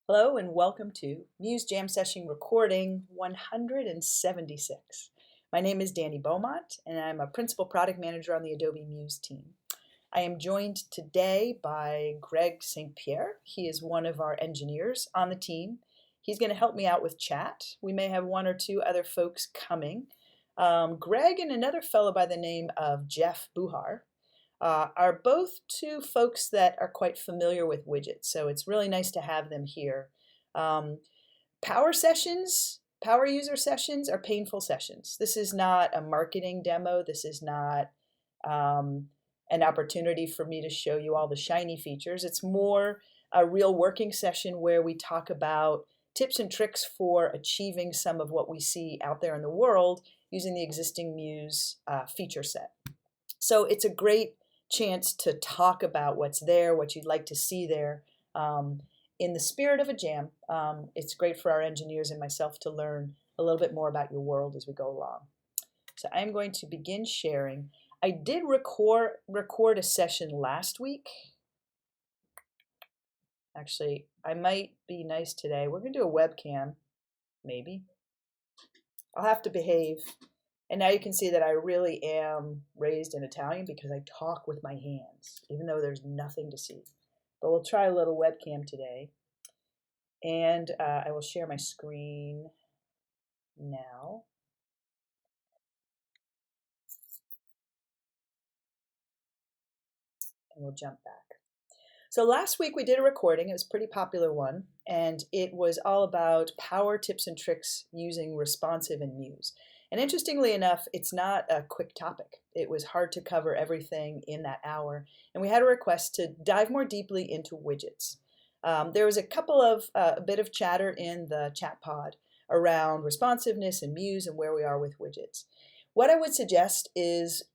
Hello and welcome to Muse Jam Session Recording 176. My name is Dani Beaumont and I'm a Principal Product Manager on the Adobe Muse team. I am joined today by Greg St. Pierre. He is one of our engineers on the team. He's going to help me out with chat. We may have one or two other folks coming. Greg and another fellow by the name of Jeff Buhar are both two folks that are quite familiar with widgets, so it's really nice to have them here. Power user sessions are painful sessions. This is not a marketing demo. This is not an opportunity for me to show you all the shiny features. It's more a real working session where we talk about tips and tricks for achieving some of what we see out there in the world using the existing Muse feature set. So it's a great chance to talk about what's there, what you'd like to see there. In the spirit of a jam, it's great for our engineers and myself to learn a little bit more about your world as we go along. So I'm going to begin sharing. I did record a session last week. Actually, I might be nice today. We're going to do a webcam, maybe. I'll have to behave. And now you can see that I really am raised in Italian because I talk with my hands, even though there's nothing to see. But we'll try a little webcam today. And I will share my screen now. And we'll jump back. So last week we did a recording. It was a pretty popular one. And it was all about power tips and tricks using responsive in Muse. And interestingly enough, it's not a quick topic. It was hard to cover everything in that hour. And we had a request to dive more deeply into widgets. There was a bit of chatter in the chat pod around responsiveness and Muse and where we are with widgets. What I would suggest is,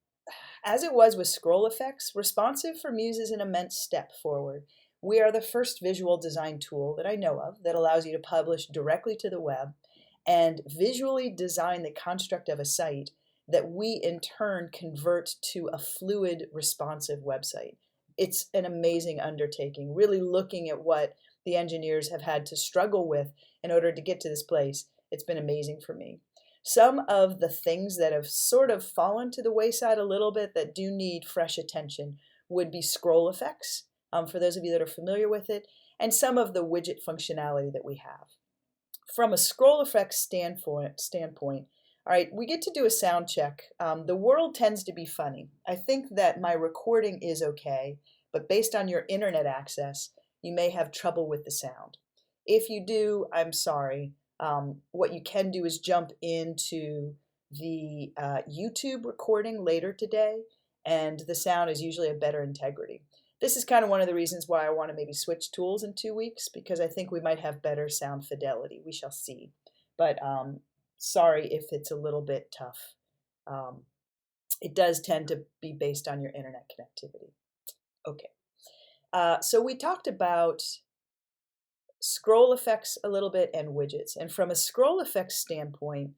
as it was with scroll effects, responsive for Muse is an immense step forward. We are the first visual design tool that I know of that allows you to publish directly to the web and visually design the construct of a site that we in turn convert to a fluid, responsive website. It's an amazing undertaking, really looking at what the engineers have had to struggle with in order to get to this place. It's been amazing for me. Some of the things that have sort of fallen to the wayside a little bit that do need fresh attention would be scroll effects, for those of you that are familiar with it, and some of the widget functionality that we have. From a scroll effects standpoint, all right, we get to do a sound check. The world tends to be funny. I think that my recording is okay, but based on your internet access, you may have trouble with the sound. If you do, I'm sorry. What you can do is jump into the YouTube recording later today, and the sound is usually a better integrity. This is kind of one of the reasons why I want to maybe switch tools in 2 weeks, because I think we might have better sound fidelity. We shall see. But sorry if it's a little bit tough. It does tend to be based on your internet connectivity. Okay. So we talked about scroll effects a little bit and widgets. And from a scroll effects standpoint,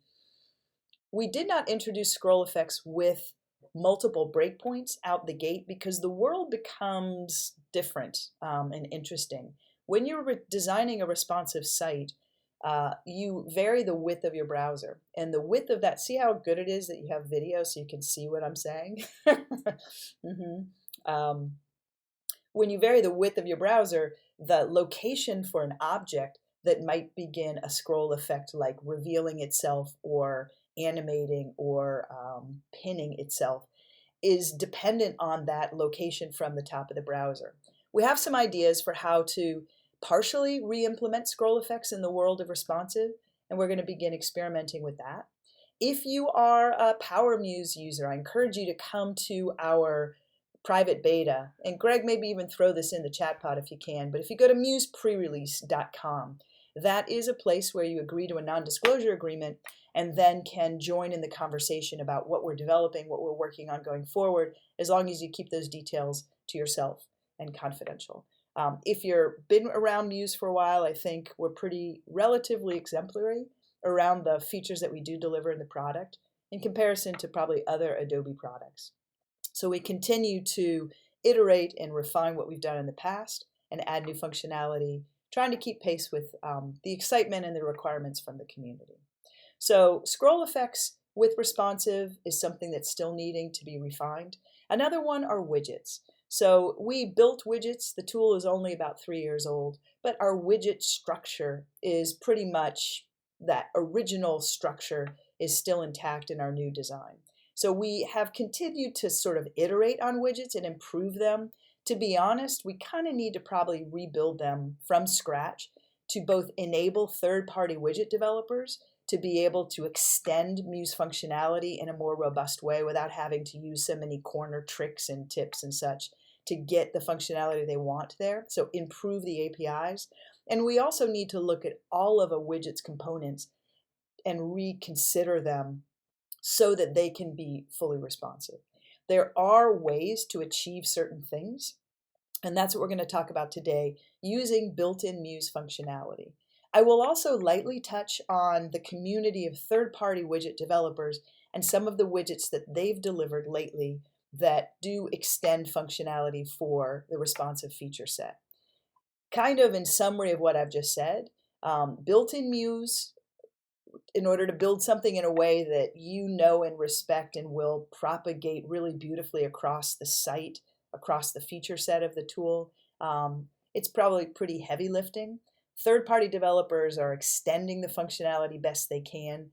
we did not introduce scroll effects with multiple breakpoints out the gate because the world becomes different and interesting. When you're designing a responsive site, you vary the width of your browser. And the width of that, see how good it is that you have video so you can see what I'm saying? When you vary the width of your browser, the location for an object that might begin a scroll effect like revealing itself or animating or pinning itself is dependent on that location from the top of the browser. We have some ideas for how to partially re-implement scroll effects in the world of responsive, and we're going to begin experimenting with that. If you are a Power Muse user, I encourage you to come to our private beta, and Greg, maybe even throw this in the chat pod if you can, but if you go to museprerelease.com, that is a place where you agree to a non-disclosure agreement and then can join in the conversation about what we're developing, what we're working on going forward, as long as you keep those details to yourself and confidential. If you've been around Muse for a while, I think we're pretty relatively exemplary around the features that we do deliver in the product in comparison to probably other Adobe products. So we continue to iterate and refine what we've done in the past and add new functionality, trying to keep pace with the excitement and the requirements from the community. So scroll effects with responsive is something that's still needing to be refined. Another one are widgets. So we built widgets. The tool is only about 3 years old, but our widget structure is pretty much that original structure is still intact in our new design. So we have continued to sort of iterate on widgets and improve them. To be honest, we kind of need to probably rebuild them from scratch to both enable third-party widget developers to be able to extend Muse functionality in a more robust way without having to use so many corner tricks and tips and such to get the functionality they want there. So improve the APIs. And we also need to look at all of a widget's components and reconsider them so that they can be fully responsive. There are ways to achieve certain things, and that's what we're going to talk about today, using built-in Muse functionality. I will also lightly touch on the community of third-party widget developers and some of the widgets that they've delivered lately that do extend functionality for the responsive feature set. Kind of in summary of what I've just said, built-in Muse, in order to build something in a way that you know and respect and will propagate really beautifully across the site, across the feature set of the tool, it's probably pretty heavy lifting. Third-party developers are extending the functionality best they can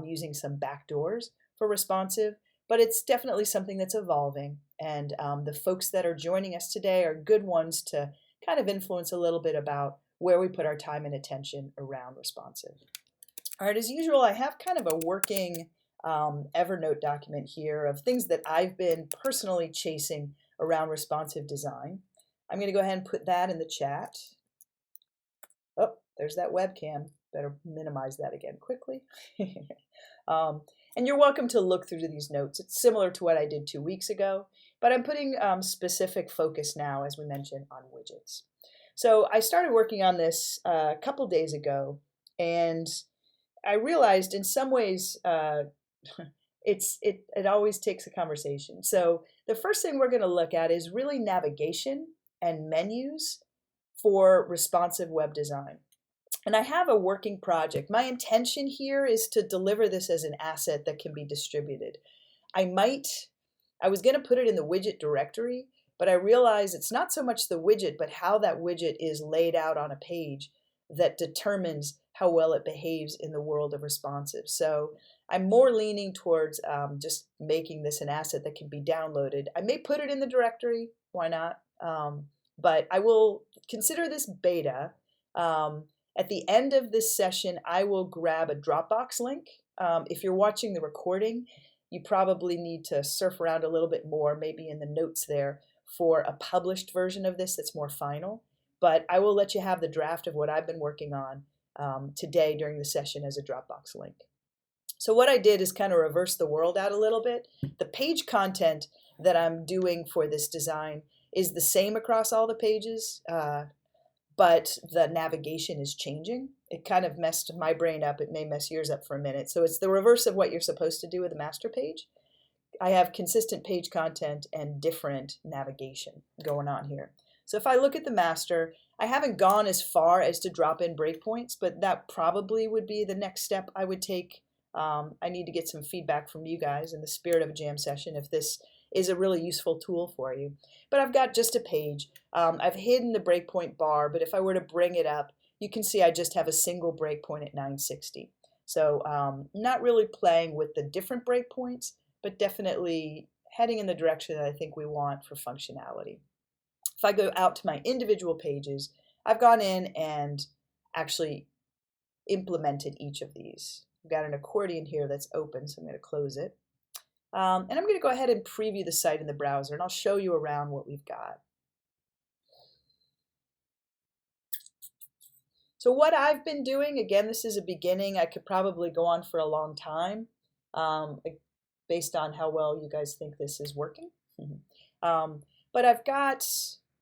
using some backdoors for responsive, but it's definitely something that's evolving. And the folks that are joining us today are good ones to kind of influence a little bit about where we put our time and attention around responsive. All right, as usual, I have kind of a working Evernote document here of things that I've been personally chasing around responsive design. I'm going to go ahead and put that in the chat. Oh, there's that webcam. Better minimize that again quickly. And you're welcome to look through these notes. It's similar to what I did 2 weeks ago, but I'm putting specific focus now, as we mentioned, on widgets. So I started working on this a couple days ago, and I realized in some ways it always takes a conversation. So the first thing we're going to look at is really navigation and menus for responsive web design. And I have a working project. My intention here is to deliver this as an asset that can be distributed. I was going to put it in the widget directory, but I realize it's not so much the widget, but how that widget is laid out on a page that determines how well it behaves in the world of responsive. So I'm more leaning towards just making this an asset that can be downloaded. I may put it in the directory, why not? But I will consider this beta. At the end of this session, I will grab a Dropbox link. If you're watching the recording, you probably need to surf around a little bit more, maybe in the notes there, for a published version of this that's more final. But I will let you have the draft of what I've been working on today during the session as a Dropbox link. So what I did is kind of reverse the world out a little bit. The page content that I'm doing for this design is the same across all the pages, but the navigation is changing. It kind of messed my brain up. It may mess yours up for a minute. So it's the reverse of what you're supposed to do with a master page. I have consistent page content and different navigation going on here. So if I look at the master, I haven't gone as far as to drop in breakpoints, but that probably would be the next step I would take. I need to get some feedback from you guys in the spirit of a jam session if this is a really useful tool for you. But I've got just a page. I've hidden the breakpoint bar, but if I were to bring it up, you can see I just have a single breakpoint at 960. So not really playing with the different breakpoints, but definitely heading in the direction that I think we want for functionality. If I go out to my individual pages, I've gone in and actually implemented each of these. I've got an accordion here that's open, so I'm going to close it. And I'm going to go ahead and preview the site in the browser, and I'll show you around what we've got. So what I've been doing, again, this is a beginning. I could probably go on for a long time based on how well you guys think this is working. But I've got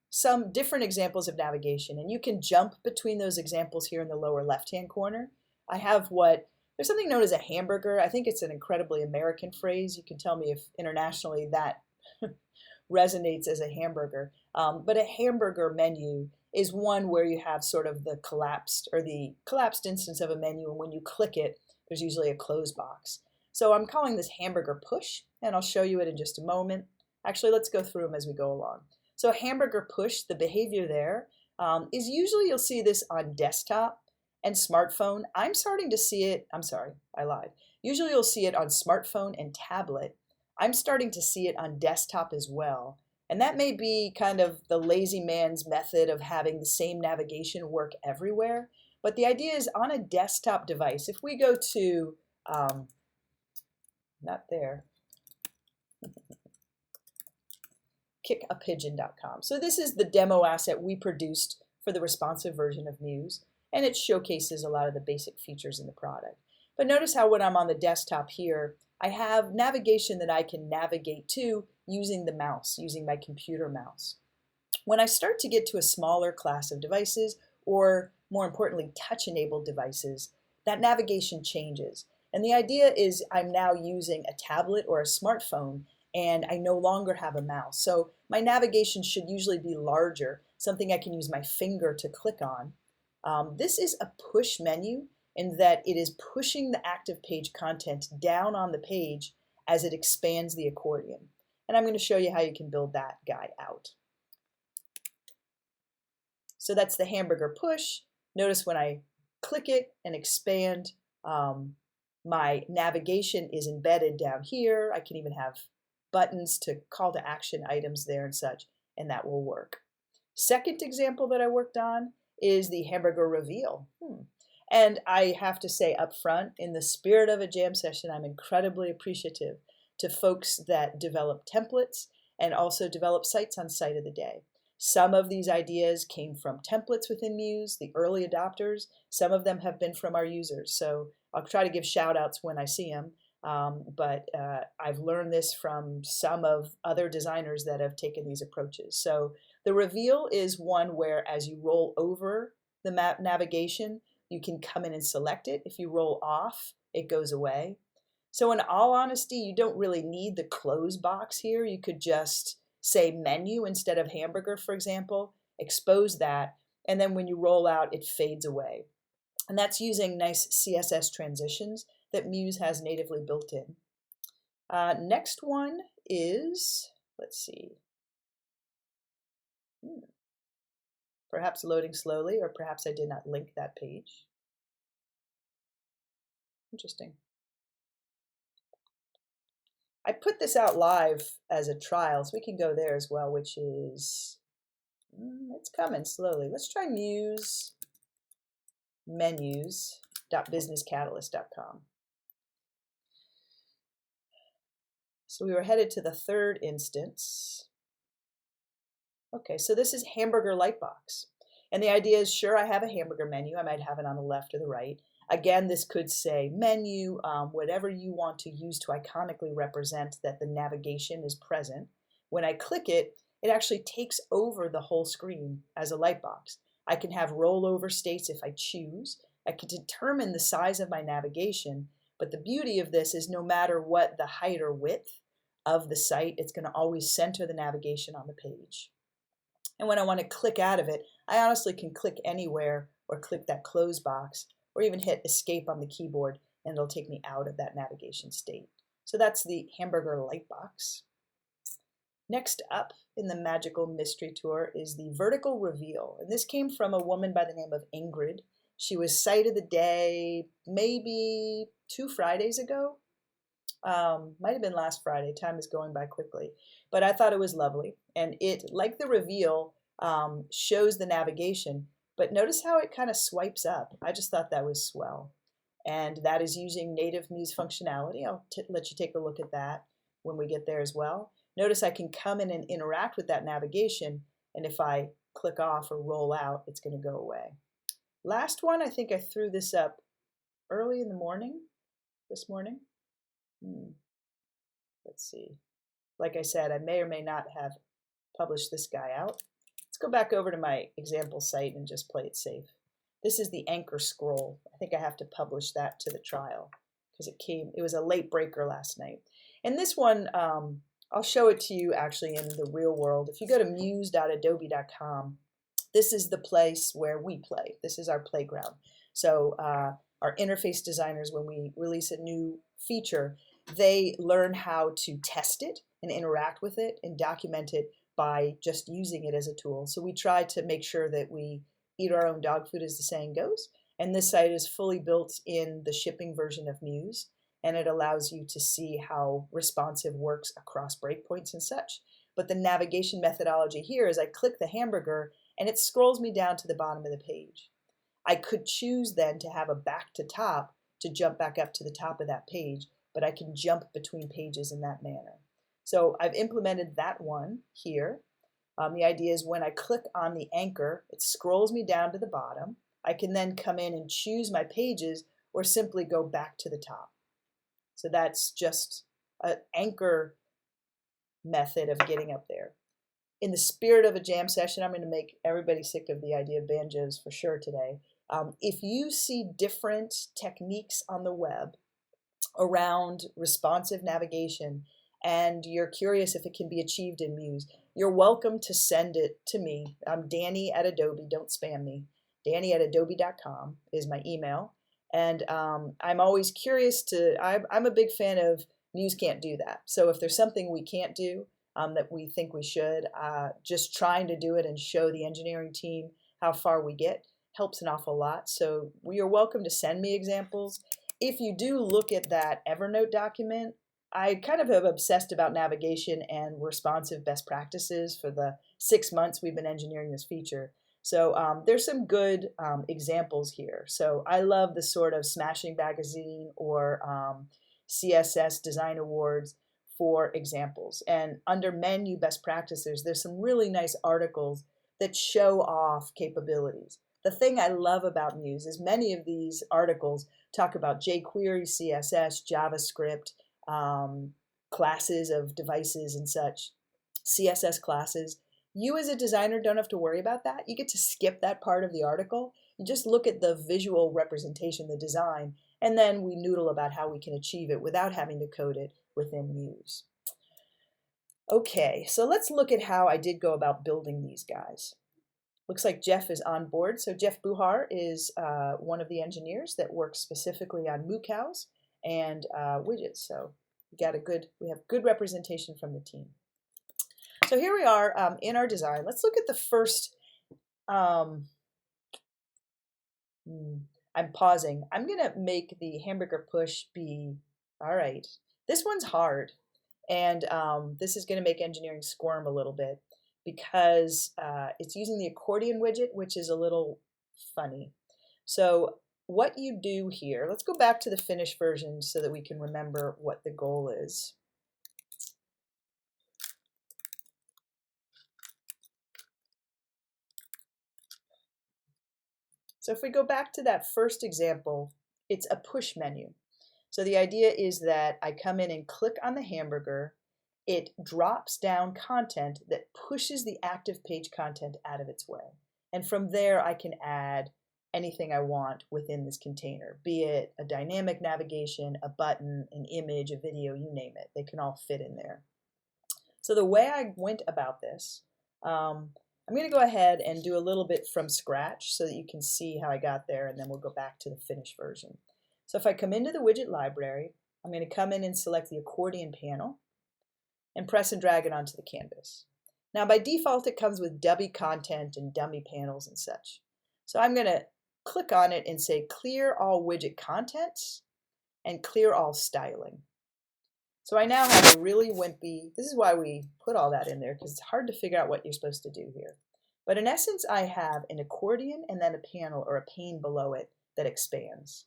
some different examples of navigation, and you can jump between those examples here in the lower left-hand corner. I have there's something known as a hamburger. I think it's an incredibly American phrase. You can tell me if internationally that resonates as a hamburger. But a hamburger menu is one where you have sort of the collapsed instance of a menu, and when you click it, there's usually a close box. So I'm calling this Hamburger Push, and I'll show you it in just a moment. Actually, let's go through them as we go along. So Hamburger Push, the behavior there is usually you'll see this on desktop and smartphone. I'm starting to see it, I'm sorry, I lied. Usually you'll see it on smartphone and tablet. I'm starting to see it on desktop as well. And that may be kind of the lazy man's method of having the same navigation work everywhere. But the idea is on a desktop device, if we go to, not there, kickapigeon.com. So this is the demo asset we produced for the responsive version of Muse, and it showcases a lot of the basic features in the product. But notice how when I'm on the desktop here, I have navigation that I can navigate to using the mouse, using my computer mouse. When I start to get to a smaller class of devices, or more importantly, touch-enabled devices, that navigation changes. And the idea is I'm now using a tablet or a smartphone, and I no longer have a mouse. So my navigation should usually be larger, something I can use my finger to click on. This is a push menu in that it is pushing the active page content down on the page as it expands the accordion. And I'm going to show you how you can build that guy out. So that's the Hamburger Push. Notice when I click it and expand, my navigation is embedded down here. I can even have buttons to call to action items there and such, and that will work. Second example that I worked on is the Hamburger Reveal. And I have to say up front, in the spirit of a jam session, I'm incredibly appreciative to folks that develop templates and also develop sites on Site of the Day. Some of these ideas came from templates within Muse, the early adopters. Some of them have been from our users. So I'll try to give shout outs when I see them. But I've learned this from some of other designers that have taken these approaches. So the reveal is one where as you roll over the map navigation, you can come in and select it. If you roll off, it goes away. So in all honesty, you don't really need the close box here. You could just say menu instead of hamburger, for example, expose that, and then when you roll out, it fades away. And that's using nice CSS transitions that Muse has natively built in. Next one is, let's see, perhaps loading slowly, or perhaps I did not link that page. Interesting. I put this out live as a trial, so we can go there as well, which is, it's coming slowly. Let's try Muse menus.businesscatalyst.com. So we were headed to the third instance. Okay, so this is Hamburger Lightbox. And the idea is, sure, I have a hamburger menu. I might have it on the left or the right. Again, this could say menu, whatever you want to use to iconically represent that the navigation is present. When I click it, it actually takes over the whole screen as a lightbox. I can have rollover states if I choose. I can determine the size of my navigation, but the beauty of this is no matter what the height or width of the site, it's going to always center the navigation on the page. And when I want to click out of it, I honestly can click anywhere or click that close box or even hit escape on the keyboard and it'll take me out of that navigation state. So that's the Hamburger Lightbox. Next up in the magical mystery tour is the Vertical Reveal. And this came from a woman by the name of Ingrid. She was Site of the Day maybe 2 Fridays ago. Might have been last Friday. Time is going by quickly. But I thought it was lovely. And it, like the reveal, shows the navigation. But notice how it kind of swipes up. I just thought that was swell. And that is using native Muse functionality. I'll let you take a look at that when we get there as well. Notice I can come in and interact with that navigation. And if I click off or roll out, it's going to go away. Last one, I think I threw this up early in the morning, this morning. Let's see. Like I said, I may or may not have published this guy out. Let's go back over to my example site and just play it safe. This is the anchor scroll. I think I have to publish that to the trial because it was a late breaker last night. And this one, I'll show it to you actually in the real world. If you go to muse.adobe.com, this is the place where we play. This is our playground. So our interface designers, when we release a new feature, they learn how to test it and interact with it and document it by just using it as a tool. So we try to make sure that we eat our own dog food, as the saying goes. And this site is fully built in the shipping version of Muse, and it allows you to see how responsive works across breakpoints and such. But the navigation methodology here is I click the hamburger and it scrolls me down to the bottom of the page. I could choose then to have a back to top to jump back up to the top of that page, but I can jump between pages in that manner. So I've implemented that one here. The idea is when I click on the anchor, it scrolls me down to the bottom. I can then come in and choose my pages or simply go back to the top. So that's just an anchor method of getting up there. In the spirit of a jam session, I'm going to make everybody sick of the idea of banjos for sure today. If you see different techniques on the web around responsive navigation and you're curious if it can be achieved in Muse, you're welcome to send it to me. I'm Dani at Adobe, don't spam me. Dani at adobe.com is my email. And I'm always curious I'm a big fan of Muse can't do that. So if there's something we can't do that we think we should, just trying to do it and show the engineering team how far we get helps an awful lot. So you're welcome to send me examples. If you do look at that Evernote document, I kind of have obsessed about navigation and responsive best practices for the 6 months we've been engineering this feature. So there's some good examples here. So I love the sort of Smashing Magazine or CSS Design Awards for examples. And under menu best practices, there's some really nice articles that show off capabilities. The thing I love about Muse is many of these articles talk about jQuery, CSS, JavaScript, classes of devices and such, CSS classes. You as a designer don't have to worry about that. You get to skip that part of the article. You just look at the visual representation, the design, and then we noodle about how we can achieve it without having to code it within Muse. Okay, so let's look at how I did go about building these guys. Looks like Jeff is on board. So Jeff Buhar is one of the engineers that works specifically on moo cows and widgets. So we have good representation from the team. So here we are in our design. Let's look at the first. I'm pausing. I'm going to make the Hamburger Push be, all right. This one's hard. And this is going to make engineering squirm a little bit because it's using the accordion widget, which is a little funny. So what you do here, let's go back to the finished version so that we can remember what the goal is. So if we go back to that first example, it's a push menu. So the idea is that I come in and click on the hamburger. It drops down content that pushes the active page content out of its way. And from there, I can add anything I want within this container, be it a dynamic navigation, a button, an image, a video, you name it. They can all fit in there. So the way I went about this, I'm going to go ahead and do a little bit from scratch so that you can see how I got there, and then we'll go back to the finished version. So if I come into the widget library, I'm going to come in and select the accordion panel and press and drag it onto the canvas. Now by default it comes with dummy content and dummy panels and such. So I'm going to click on it and say clear all widget contents and clear all styling. So I now have a really wimpy, this is why we put all that in there because it's hard to figure out what you're supposed to do here. But in essence I have an accordion and then a panel or a pane below it that expands.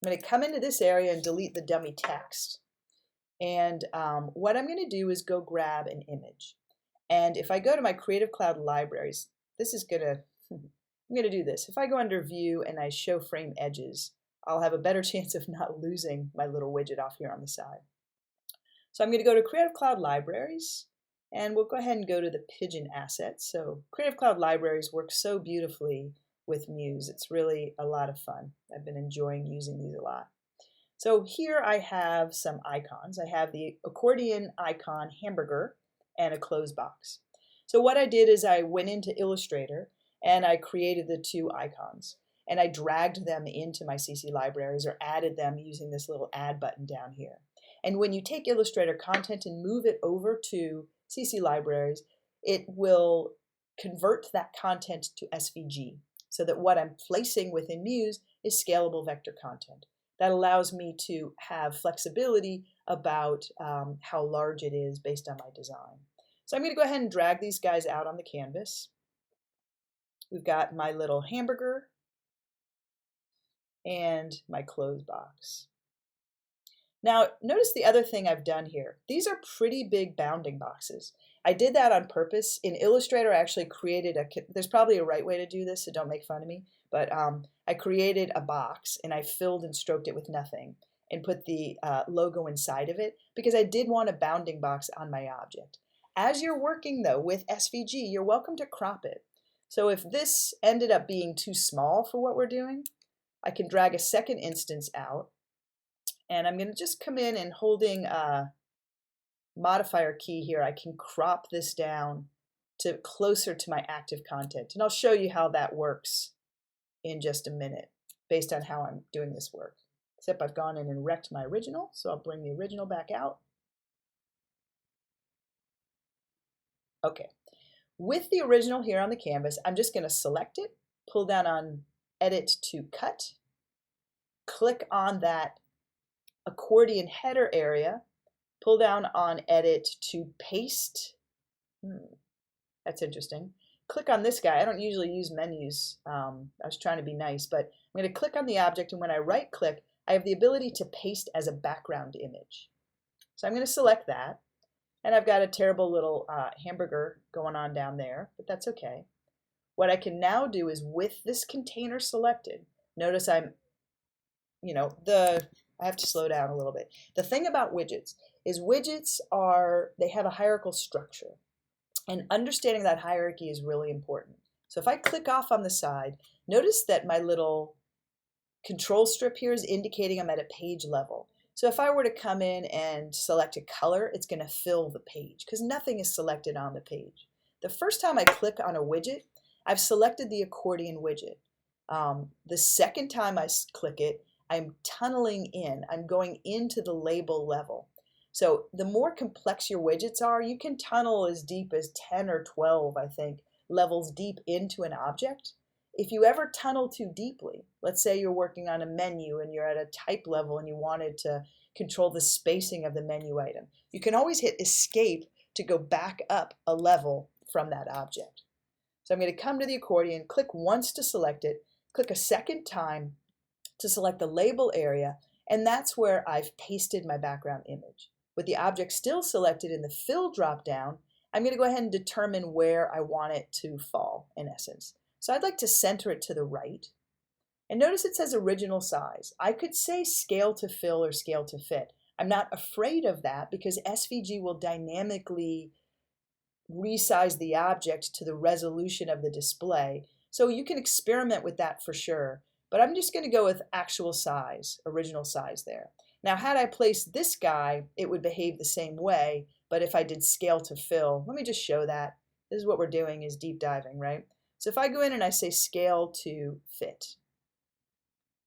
I'm going to come into this area and delete the dummy text. And what I'm going to do is go grab an image. And if I go to my Creative Cloud libraries, this is going to, I'm going to do this. If I go under View and I show frame edges, I'll have a better chance of not losing my little widget off here on the side. So I'm going to go to Creative Cloud Libraries, and we'll go ahead and go to the Pigeon assets. So Creative Cloud Libraries work so beautifully with Muse. It's really a lot of fun. I've been enjoying using these a lot. So here I have some icons. I have the accordion icon hamburger and a close box. So what I did is I went into Illustrator and I created the two icons. And I dragged them into my CC libraries or added them using this little add button down here. And when you take Illustrator content and move it over to CC libraries, it will convert that content to SVG so that what I'm placing within Muse is scalable vector content. That allows me to have flexibility about how large it is based on my design. So I'm going to go ahead and drag these guys out on the canvas. We've got my little hamburger and my clothes box. Now, notice the other thing I've done here. These are pretty big bounding boxes. I did that on purpose. In Illustrator, I actually created there's probably a right way to do this, so don't make fun of me, but I created a box and I filled and stroked it with nothing and put the logo inside of it because I did want a bounding box on my object. As you're working, though, with SVG, you're welcome to crop it. So if this ended up being too small for what we're doing, I can drag a second instance out, and I'm going to just come in and holding a modifier key here, I can crop this down to closer to my active content. And I'll show you how that works in just a minute based on how I'm doing this work. Except I've gone in and wrecked my original, so I'll bring the original back out. Okay. With the original here on the canvas, I'm just going to select it, pull down on Edit to Cut, click on that accordion header area, pull down on Edit to Paste. That's interesting. Click on this guy. I don't usually use menus. I was trying to be nice, but I'm going to click on the object, and when I right click, I have the ability to paste as a background image. So I'm going to select that, and I've got a terrible little hamburger going on down there, but that's okay. What I can now do is with this container selected, notice I have to slow down a little bit. The thing about widgets is they have a hierarchical structure, and understanding that hierarchy is really important. So if I click off on the side, notice that my little control strip here is indicating I'm at a page level. So if I were to come in and select a color, it's going to fill the page because nothing is selected on the page. The first time I click on a widget, I've selected the accordion widget. The second time I click it, I'm tunneling in. I'm going into the label level. So the more complex your widgets are, you can tunnel as deep as 10 or 12, I think, levels deep into an object. If you ever tunnel too deeply, let's say you're working on a menu and you're at a type level and you wanted to control the spacing of the menu item, you can always hit Escape to go back up a level from that object. So I'm going to come to the accordion, click once to select it, click a second time to select the label area, and that's where I've pasted my background image. With the object still selected in the fill drop-down, I'm going to go ahead and determine where I want it to fall, in essence. So I'd like to center it to the right. And notice it says original size. I could say scale to fill or scale to fit. I'm not afraid of that because SVG will dynamically resize the object to the resolution of the display. So you can experiment with that for sure. But I'm just going to go with actual size, original size there. Now, had I placed this guy, it would behave the same way. But if I did scale to fill, let me just show that. This is what we're doing, is deep diving, right? So if I go in and I say scale to fit,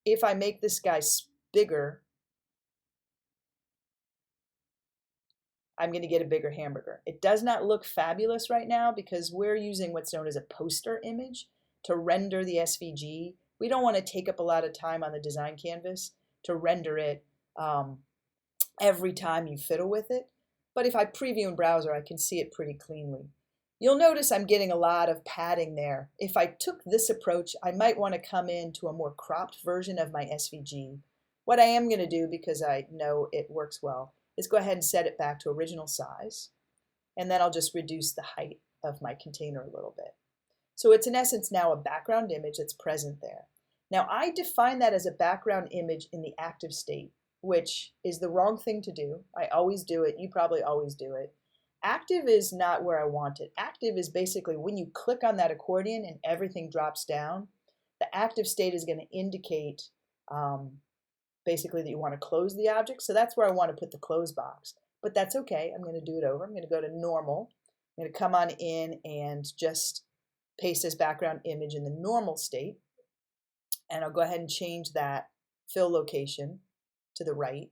if I make this guy bigger, I'm going to get a bigger hamburger. It does not look fabulous right now because we're using what's known as a poster image to render the SVG. We don't want to take up a lot of time on the design canvas to render it every time you fiddle with it. But if I preview in browser, I can see it pretty cleanly. You'll notice I'm getting a lot of padding there. If I took this approach, I might want to come into a more cropped version of my SVG. What I am going to do, because I know it works well, is go ahead and set it back to original size. And then I'll just reduce the height of my container a little bit. So it's in essence now a background image that's present there. Now I define that as a background image in the active state, which is the wrong thing to do. I always do it. You probably always do it. Active is not where I want it. Active is basically when you click on that accordion and everything drops down, the active state is going to indicate basically that you want to close the object. So that's where I want to put the close box. But that's okay. I'm going to do it over. I'm going to go to normal. I'm going to come on in and just paste as background image in the normal state. And I'll go ahead and change that fill location to the right.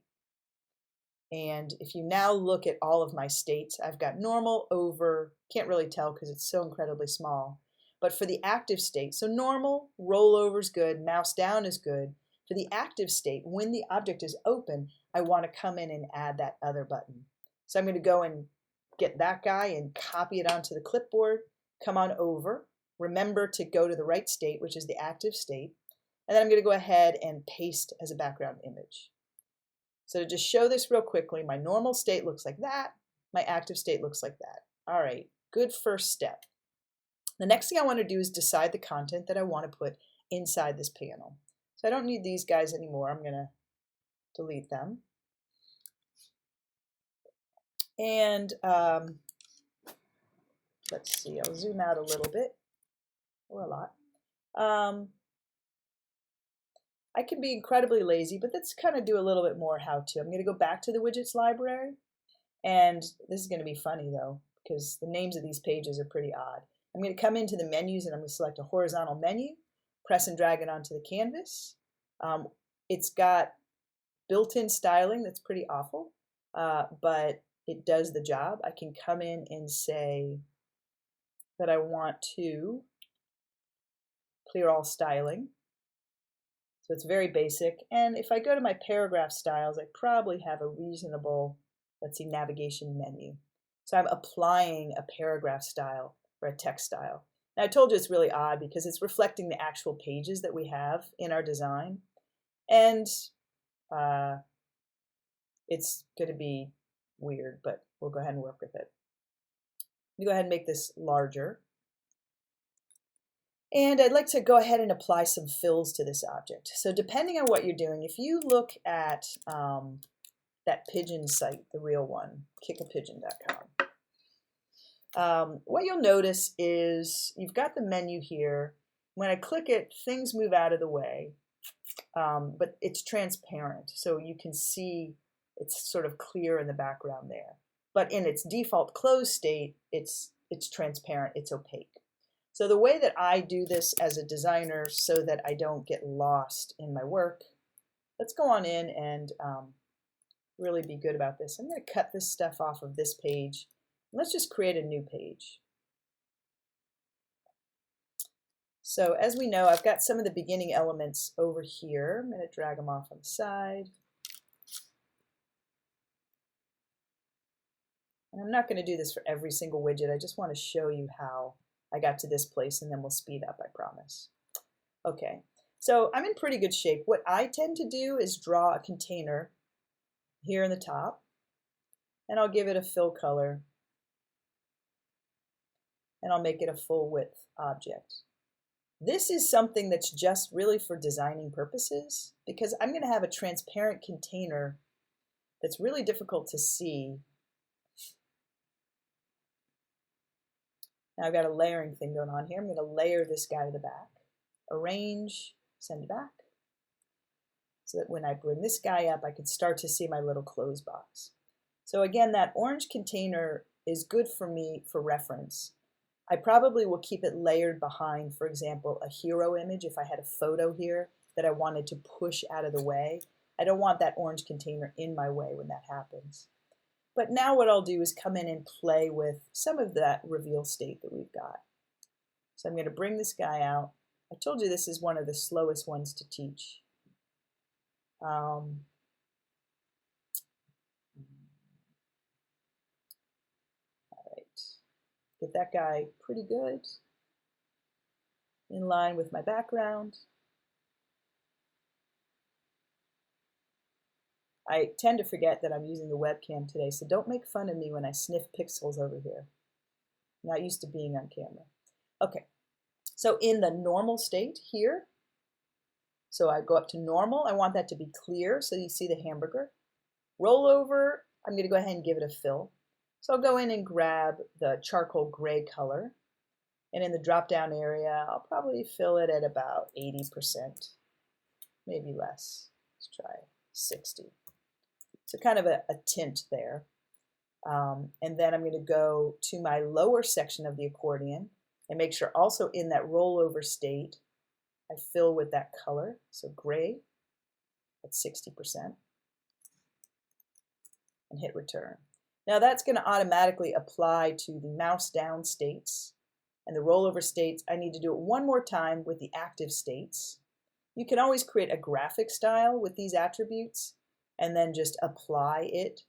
And if you now look at all of my states, I've got normal over, can't really tell because it's so incredibly small. But for the active state, so normal, rollover is good, mouse down is good. For the active state, when the object is open, I want to come in and add that other button. So I'm going to go and get that guy and copy it onto the clipboard, come on over, remember to go to the right state, which is the active state, and then I'm going to go ahead and paste as a background image. So to just show this real quickly, my normal state looks like that, my active state looks like that. All right, good first step. The next thing I want to do is decide the content that I want to put inside this panel. So I don't need these guys anymore. I'm going to delete them. And let's see, I'll zoom out a little bit, or a lot. I can be incredibly lazy, but let's kind of do a little bit more how to. I'm going to go back to the widgets library, and this is going to be funny though, because the names of these pages are pretty odd. I'm going to come into the menus and I'm going to select a horizontal menu, press and drag it onto the canvas. It's got built-in styling that's pretty awful, but it does the job. I can come in and say that I want to clear all styling. So it's very basic. And if I go to my paragraph styles, I probably have a reasonable, let's see, navigation menu. So I'm applying a paragraph style or a text style. Now I told you it's really odd because it's reflecting the actual pages that we have in our design. And it's going to be weird, but we'll go ahead and work with it. Let me go ahead and make this larger. And I'd like to go ahead and apply some fills to this object. So depending on what you're doing, if you look at that pigeon site, the real one, kickapigeon.com, what you'll notice is you've got the menu here. When I click it, things move out of the way, but it's transparent. So you can see it's sort of clear in the background there. But in its default closed state, it's transparent, it's opaque. So the way that I do this as a designer so that I don't get lost in my work, let's go on in and really be good about this. I'm going to cut this stuff off of this page. Let's just create a new page. So as we know, I've got some of the beginning elements over here. I'm going to drag them off on the side. And I'm not going to do this for every single widget. I just want to show you how I got to this place, and then we'll speed up, I promise. Okay, so I'm in pretty good shape. What I tend to do is draw a container here in the top, and I'll give it a fill color, and I'll make it a full width object. This is something that's just really for designing purposes, because I'm going to have a transparent container that's really difficult to see. Now I've got a layering thing going on here. I'm going to layer this guy to the back, arrange, send back, so that when I bring this guy up, I can start to see my little close box. So again, that orange container is good for me for reference. I probably will keep it layered behind, for example, a hero image. If I had a photo here that I wanted to push out of the way, I don't want that orange container in my way when that happens. But now what I'll do is come in and play with some of that reveal state that we've got. So I'm going to bring this guy out. I told you this is one of the slowest ones to teach. All right, get that guy pretty good, in line with my background. I tend to forget that I'm using the webcam today, so don't make fun of me when I sniff pixels over here. I'm not used to being on camera. Okay, so in the normal state here, so I go up to normal. I want that to be clear, so you see the hamburger. Roll over, I'm going to go ahead and give it a fill. So I'll go in and grab the charcoal gray color, and in the drop-down area, I'll probably fill it at about 80%, maybe less. Let's try 60. So kind of a tint there. And then I'm going to go to my lower section of the accordion. And make sure also in that rollover state, I fill with that color, so gray at 60%, and hit return. Now that's going to automatically apply to the mouse down states, and the rollover states, I need to do it one more time with the active states. You can always create a graphic style with these attributes and then just apply it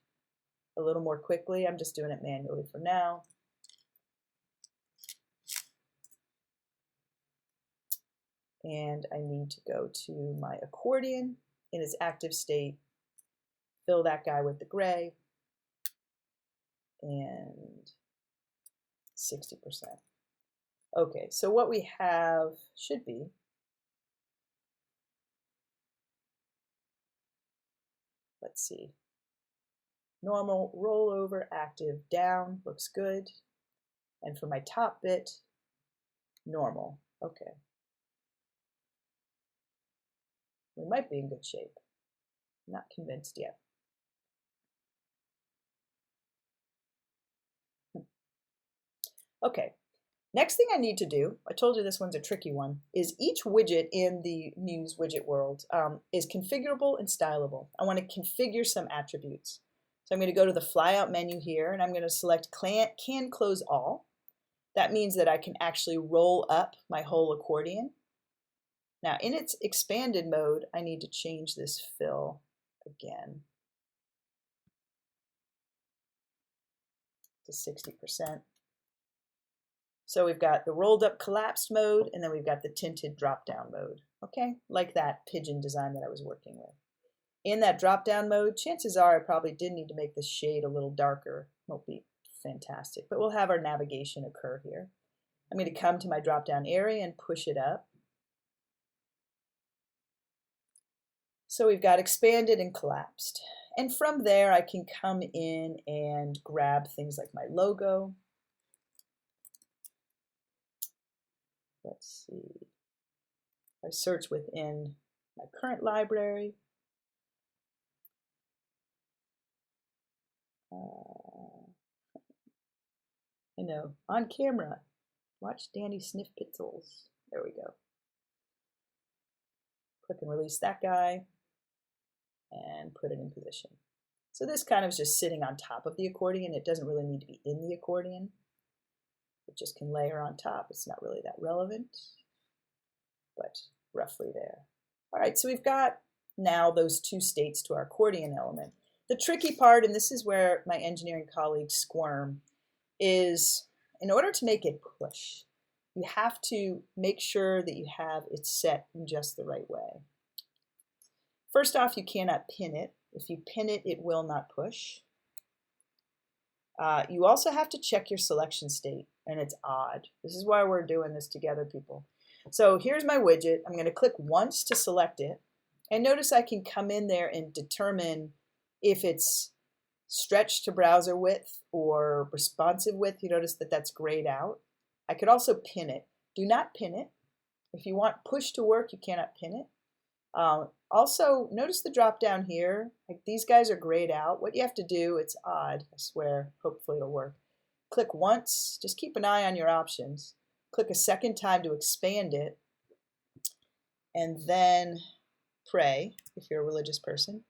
a little more quickly. I'm just doing it manually for now. And I need to go to my accordion in its active state, fill that guy with the gray, and 60%. Okay, so what we have should be let's see. Normal, rollover, active, down, looks good. And for my top bit, normal. Okay. We might be in good shape. Not convinced yet. Okay. Next thing I need to do, I told you this one's a tricky one, is each widget in the Muse widget world is configurable and stylable. I want to configure some attributes. So I'm going to go to the flyout menu here, and I'm going to select can close all. That means that I can actually roll up my whole accordion. Now in its expanded mode, I need to change this fill again to 60%. So we've got the rolled up collapsed mode, and then we've got the tinted drop down mode. Okay, like that pigeon design that I was working with. In that drop down mode, chances are I probably did need to make this shade a little darker. Won't be fantastic, but we'll have our navigation occur here. I'm going to come to my drop down area and push it up. So we've got expanded and collapsed. And from there I can come in and grab things like my logo. Let's see. I search within my current library. I know, on camera. Watch Dani sniff pixels. There we go. Click and release that guy and put it in position. So this kind of is just sitting on top of the accordion. It doesn't really need to be in the accordion. It just can layer on top. It's not really that relevant, but roughly there. All right, so we've got now those two states to our accordion element. The tricky part, and this is where my engineering colleagues squirm, is in order to make it push, you have to make sure that you have it set in just the right way. First off, you cannot pin it. If you pin it, it will not push. You also have to check your selection state, and it's odd. This is why we're doing this together, people. So here's my widget. I'm going to click once to select it, and notice I can come in there and determine if it's stretched to browser width or responsive width. You notice that that's grayed out. I could also pin it. Do not pin it. If you want push to work, you cannot pin it. Also, notice the drop down here. Like these guys are grayed out. What you have to do, it's odd, I swear, hopefully it'll work. Click once, just keep an eye on your options. Click a second time to expand it, and then pray if you're a religious person.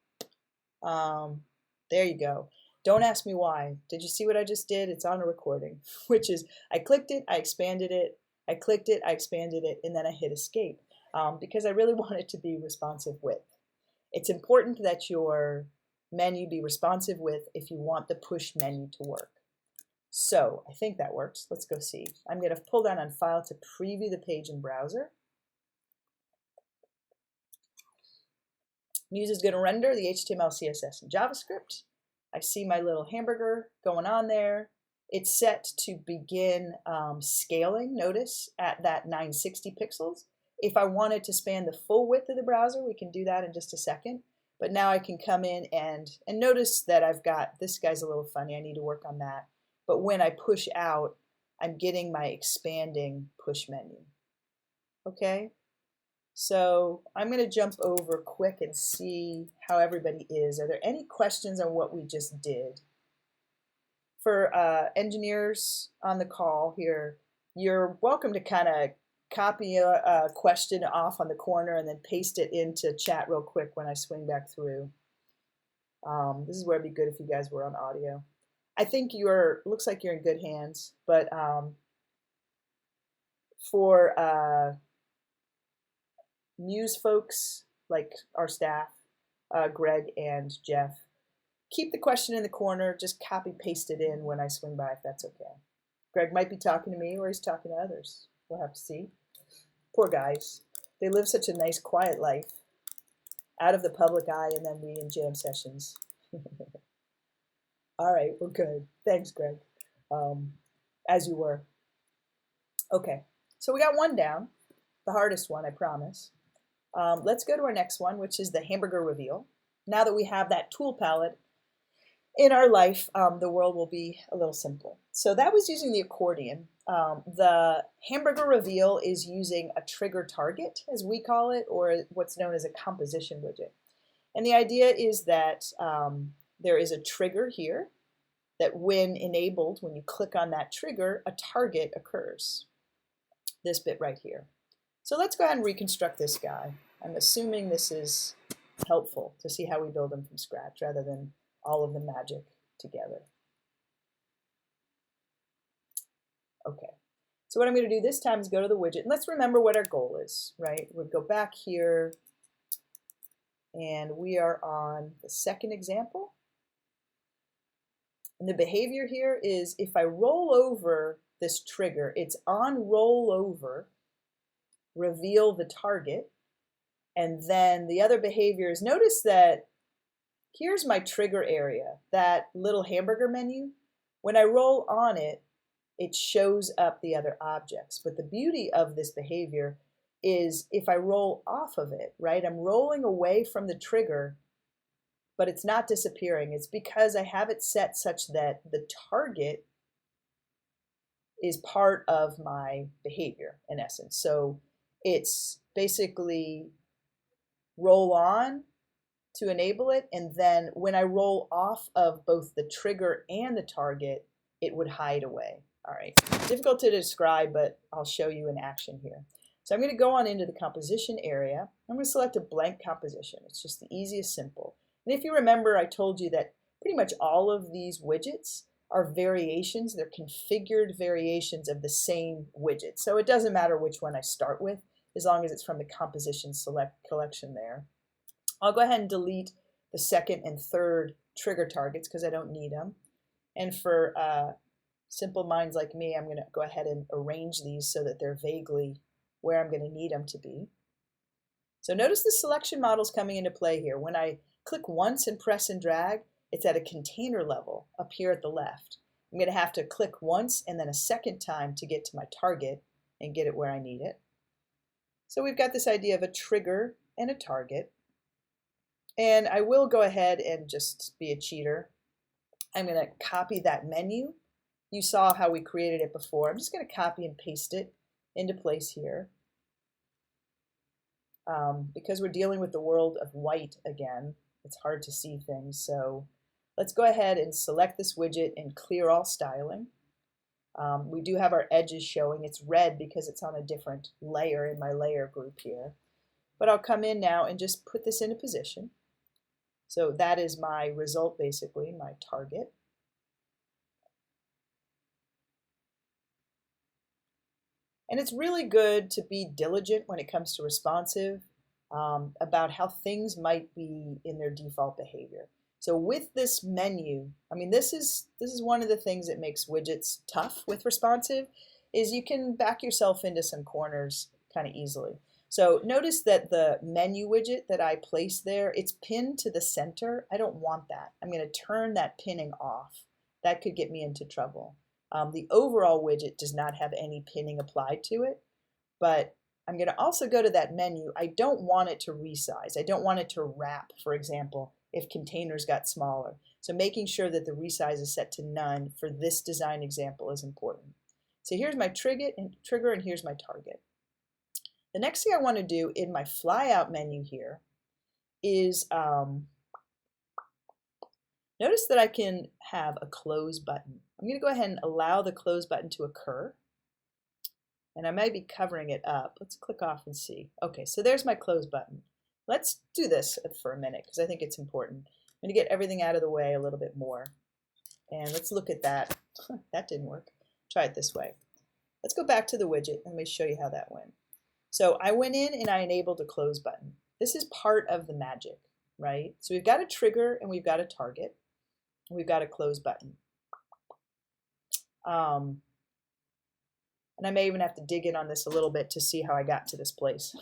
There you go. Don't ask me why. Did you see what I just did? It's on a recording, which is I clicked it, I expanded it, I clicked it, I expanded it, and then I hit escape because I really want it to be responsive width. It's important that your menu be responsive width if you want the push menu to work. So I think that works. Let's go see. I'm going to pull down on File to preview the page in browser. Muse is going to render the HTML, CSS, and JavaScript. I see my little hamburger going on there. It's set to begin scaling, notice, at that 960 pixels. If I wanted to span the full width of the browser, we can do that in just a second. But now I can come in and notice that I've got, this guy's a little funny, I need to work on that. But when I push out, I'm getting my expanding push menu. Okay? So I'm going to jump over quick and see how everybody is. Are there any questions on what we just did? For engineers on the call here, you're welcome to kind of copy a question off on the corner and then paste it into chat real quick when I swing back through. This is where it'd be good if you guys were on audio. I think looks like you're in good hands, but for Muse folks, like our staff, Greg and Jeff, keep the question in the corner, just copy paste it in when I swing by if that's okay. Greg might be talking to me or he's talking to others. We'll have to see. Poor guys. They live such a nice, quiet life, out of the public eye, and then we in jam sessions. All right, we're good. Thanks, Greg. As you were. Okay, so we got one down, the hardest one, I promise. Let's go to our next one, which is the Hamburger Reveal. Now that we have that tool palette in our life, the world will be a little simple. So that was using the accordion. The Hamburger Reveal is using a trigger target, as we call it, or what's known as a composition widget. And the idea is that there is a trigger here that when enabled, when you click on that trigger, a target occurs. This bit right here. So let's go ahead and reconstruct this guy. I'm assuming this is helpful to see how we build them from scratch rather than all of the magic together. Okay, so what I'm going to do this time is go to the widget. And let's remember what our goal is, right? We'll go back here, and we are on the second example. And the behavior here is if I roll over this trigger, it's on rollover, reveal the target. And then the other behavior is, notice that here's my trigger area, that little hamburger menu. When I roll on it, it shows up the other objects. But the beauty of this behavior is if I roll off of it, right? I'm rolling away from the trigger, but it's not disappearing. It's because I have it set such that the target is part of my behavior in essence. So it's basically roll on to enable it, and then when I roll off of both the trigger and the target, it would hide away. All right, difficult to describe, but I'll show you in action here. So I'm going to go on into the composition area. I'm going to select a blank composition. It's just the easiest, simple. And if you remember, I told you that pretty much all of these widgets are variations. They're configured variations of the same widget. So it doesn't matter which one I start with, as long as it's from the composition select collection there. I'll go ahead and delete the second and third trigger targets because I don't need them. And for simple minds like me, I'm going to go ahead and arrange these so that they're vaguely where I'm going to need them to be. So notice the selection model's coming into play here. When I click once and press and drag, it's at a container level up here at the left. I'm going to have to click once and then a second time to get to my target and get it where I need it. So we've got this idea of a trigger and a target. And I will go ahead and just be a cheater. I'm going to copy that menu. You saw how we created it before. I'm just going to copy and paste it into place here. Because we're dealing with the world of white again, it's hard to see things. So let's go ahead and select this widget and clear all styling. We do have our edges showing. It's red because it's on a different layer in my layer group here. But I'll come in now and just put this into position. So that is my result, basically, my target. And it's really good to be diligent when it comes to responsive about how things might be in their default behavior. So with this menu, I mean, this is one of the things that makes widgets tough with responsive, is you can back yourself into some corners kind of easily. So notice that the menu widget that I placed there, it's pinned to the center. I don't want that. I'm going to turn that pinning off. That could get me into trouble. The overall widget does not have any pinning applied to it, but I'm going to also go to that menu. I don't want it to resize. I don't want it to wrap, for example, if containers got smaller. So making sure that the resize is set to none for this design example is important. So here's my trigger and here's my target. The next thing I want to do in my flyout menu here is notice that I can have a close button. I'm going to go ahead and allow the close button to occur. And I might be covering it up. Let's click off and see. Okay, so there's my close button. Let's do this for a minute because I think it's important. I'm going to get everything out of the way a little bit more. And let's look at that. That didn't work. Try it this way. Let's go back to the widget and let me show you how that went. So I went in and I enabled a close button. This is part of the magic, right? So we've got a trigger and we've got a target. And we've got a close button. And I may even have to dig in on this a little bit to see how I got to this place.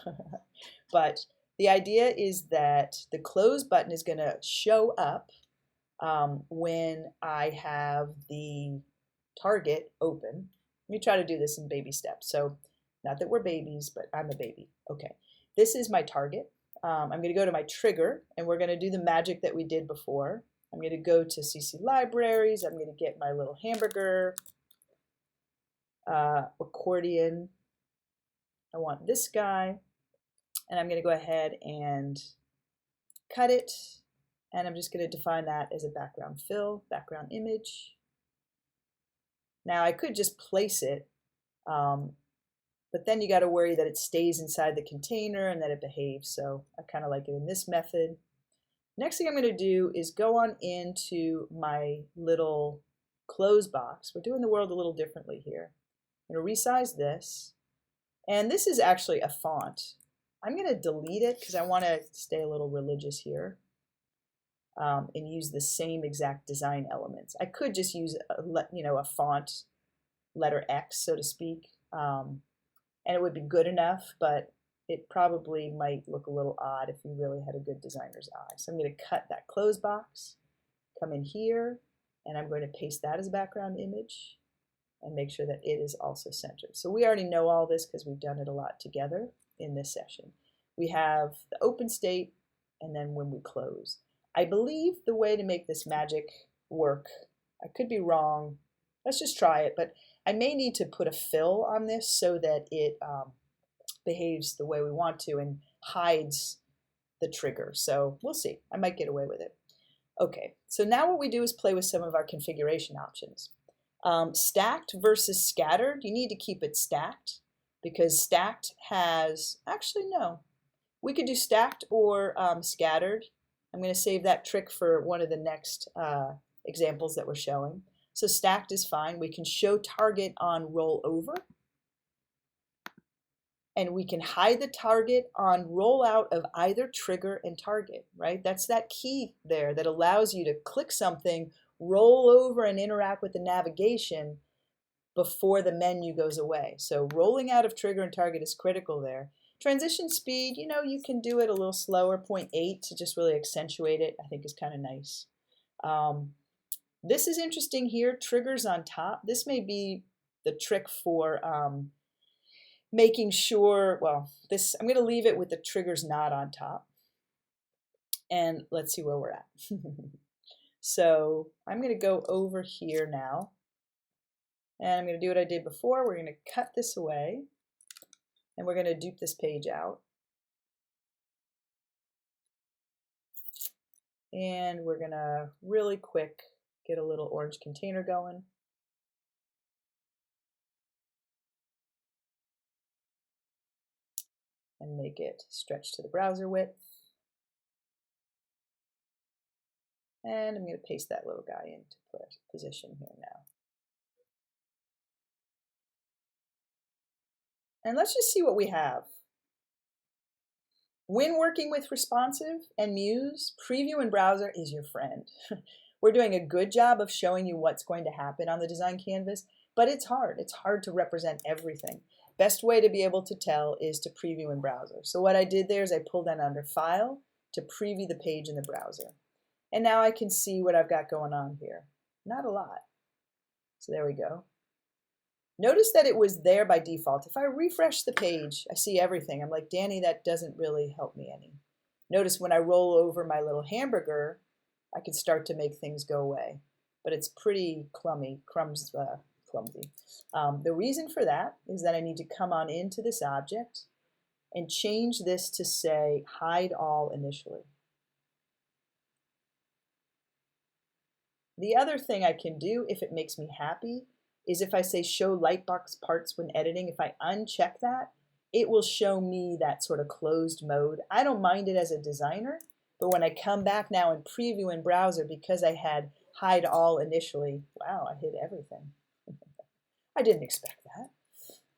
But the idea is that the close button is going to show up when I have the target open. Let me try to do this in baby steps. So not that we're babies, but I'm a baby. Okay, this is my target. I'm going to go to my trigger, and we're going to do the magic that we did before. I'm going to go to CC Libraries. I'm going to get my little hamburger accordion. I want this guy, and I'm going to go ahead and cut it, and I'm just going to define that as a background fill, background image. Now I could just place it, but then you got to worry that it stays inside the container and that it behaves, so I kind of like it in this method. Next thing I'm going to do is go on into my little close box. We're doing the world a little differently here. I'm going to resize this, and this is actually a font. I'm going to delete it because I want to stay a little religious here and use the same exact design elements. I could just use a font letter X, so to speak, and it would be good enough, but it probably might look a little odd if you really had a good designer's eye. So I'm going to cut that close box, come in here, and I'm going to paste that as a background image and make sure that it is also centered. So we already know all this because we've done it a lot together in this session. We have the open state and then when we close. I believe the way to make this magic work, I could be wrong, let's just try it, but I may need to put a fill on this so that it behaves the way we want to and hides the trigger. So we'll see. I might get away with it. Okay, so now what we do is play with some of our configuration options. Stacked versus scattered, you need to keep it stacked because stacked has, actually no, we could do stacked or scattered. I'm going to save that trick for one of the next examples that we're showing. So stacked is fine. We can show target on roll over. And we can hide the target on rollout of either trigger and target, right? That's that key there that allows you to click something, roll over and interact with the navigation before the menu goes away. So rolling out of trigger and target is critical there. Transition speed, you can do it a little slower, 0.8 to just really accentuate it, I think is kind of nice. This is interesting here, triggers on top. This may be the trick for making sure, well, I'm going to leave it with the triggers not on top. And let's see where we're at. So I'm going to go over here now. And I'm going to do what I did before. We're going to cut this away. And we're going to dupe this page out. And we're going to really quick get a little orange container going. And make it stretch to the browser width. And I'm going to paste that little guy into position here now. And let's just see what we have. When working with responsive and Muse, preview in browser is your friend. We're doing a good job of showing you what's going to happen on the design canvas, but it's hard. It's hard to represent everything. Best way to be able to tell is to preview in browser. So what I did there is I pulled that under File to preview the page in the browser. And now I can see what I've got going on here. Not a lot. So there we go. Notice that it was there by default. If I refresh the page, I see everything. I'm like, Dani, that doesn't really help me any. Notice when I roll over my little hamburger, I can start to make things go away. But it's pretty clumsy. The reason for that is that I need to come on into this object and change this to say hide all initially. The other thing I can do, if it makes me happy, is if I say show lightbox parts when editing, if I uncheck that, it will show me that sort of closed mode. I don't mind it as a designer, but when I come back now and preview in browser, because I had hide all initially, wow, I hid everything. I didn't expect that.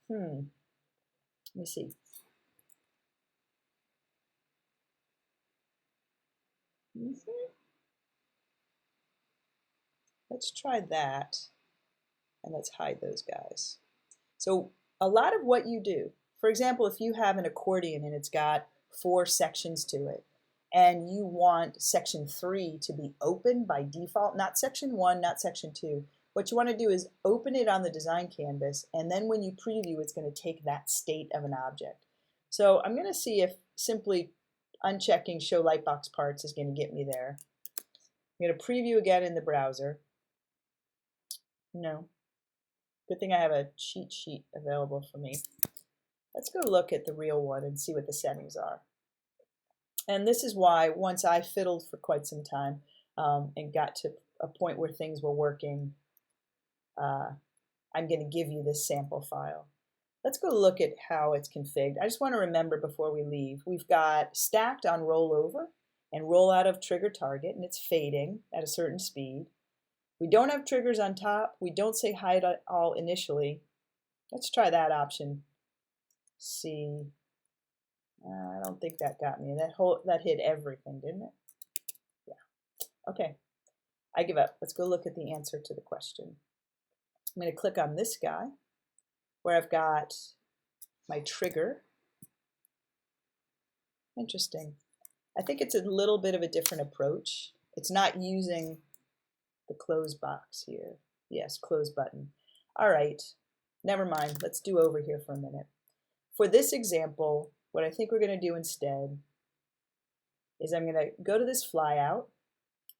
Let me see. Let's try that, and let's hide those guys. So a lot of what you do, for example, if you have an accordion and it's got 4 sections to it, and you want section 3 to be open by default, not section 1, not section 2, what you want to do is open it on the design canvas, and then when you preview, it's going to take that state of an object. So I'm going to see if simply unchecking show lightbox parts is going to get me there. I'm going to preview again in the browser. No. Good thing I have a cheat sheet available for me. Let's go look at the real one and see what the settings are. And this is why once I fiddled for quite some time and got to a point where things were working, I'm going to give you this sample file. Let's go look at how it's configured. I just want to remember before we leave, we've got stacked on rollover and roll out of trigger target, and it's fading at a certain speed. We don't have triggers on top. We don't say hide all initially. Let's try that option. See. I don't think that got me. That hit everything, didn't it? Yeah. Okay. I give up. Let's go look at the answer to the question. I'm going to click on this guy where I've got my trigger. Interesting. I think it's a little bit of a different approach. It's not using the close box here. Yes, close button. All right, never mind. Let's do over here for a minute. For this example, what I think we're going to do instead is I'm going to go to this flyout.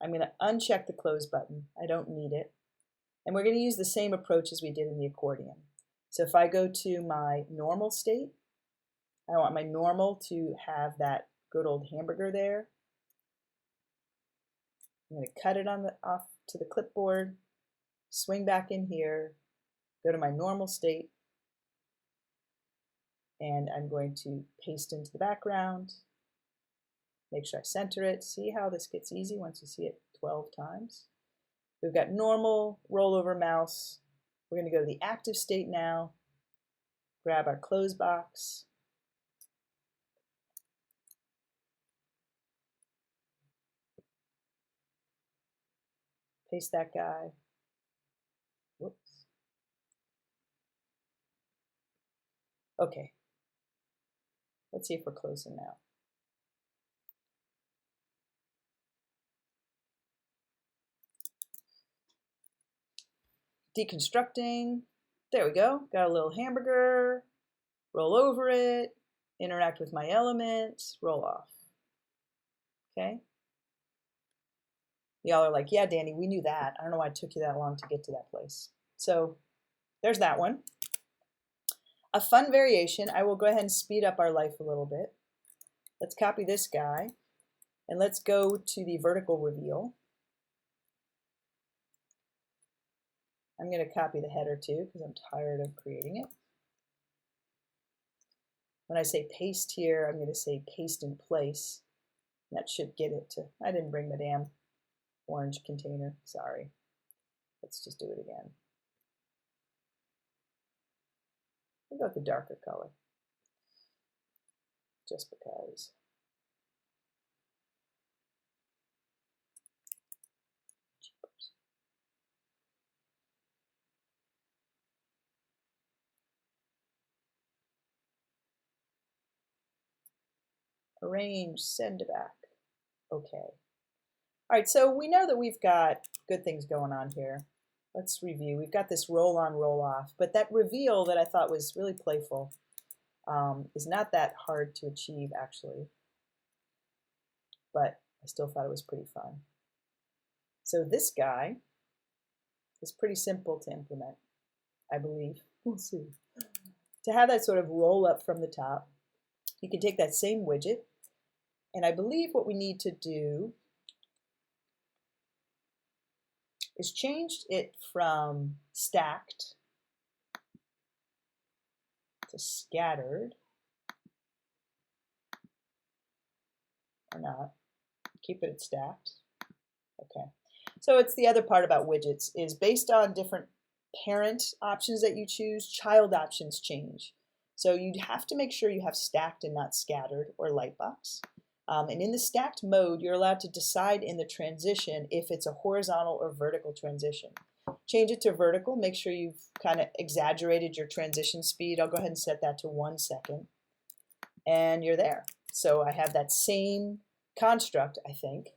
I'm going to uncheck the close button. I don't need it. And we're going to use the same approach as we did in the accordion. So if I go to my normal state, I want my normal to have that good old hamburger there. I'm going to cut it off to the clipboard, swing back in here, go to my normal state, and I'm going to paste into the background, make sure I center it. See how this gets easy once you see it 12 times? We've got normal, rollover mouse. We're going to go to the active state now, grab our close box, paste that guy. Whoops. Okay. Let's see if we're closing now. Deconstructing. There we go. Got a little hamburger. Roll over it. Interact with my elements. Roll off. Okay. Y'all are like, yeah, Dani, we knew that. I don't know why it took you that long to get to that place. So there's that one. A fun variation. I will go ahead and speed up our life a little bit. Let's copy this guy and let's go to the vertical reveal. I'm going to copy the header too because I'm tired of creating it. When I say paste here, I'm going to say paste in place. That should get it to, I didn't bring the damn orange container, sorry. Let's just do it again. We'll go with the darker color, just because. Arrange, send back. Okay. All right, so we know that we've got good things going on here. Let's review. We've got this roll on, roll off, but that reveal that I thought was really playful is not that hard to achieve actually, but I still thought it was pretty fun. So this guy is pretty simple to implement, I believe. We'll see. To have that sort of roll up from the top, you can take that same widget, and I believe what we need to do is changed it from stacked to scattered, or not. Keep it stacked. Okay. So it's the other part about widgets is based on different parent options that you choose, child options change. So you'd have to make sure you have stacked and not scattered or lightbox. And in the stacked mode, you're allowed to decide in the transition if it's a horizontal or vertical transition. Change it to vertical. Make sure you've kind of exaggerated your transition speed. I'll go ahead and set that to 1 second. And you're there. So I have that same construct, I think.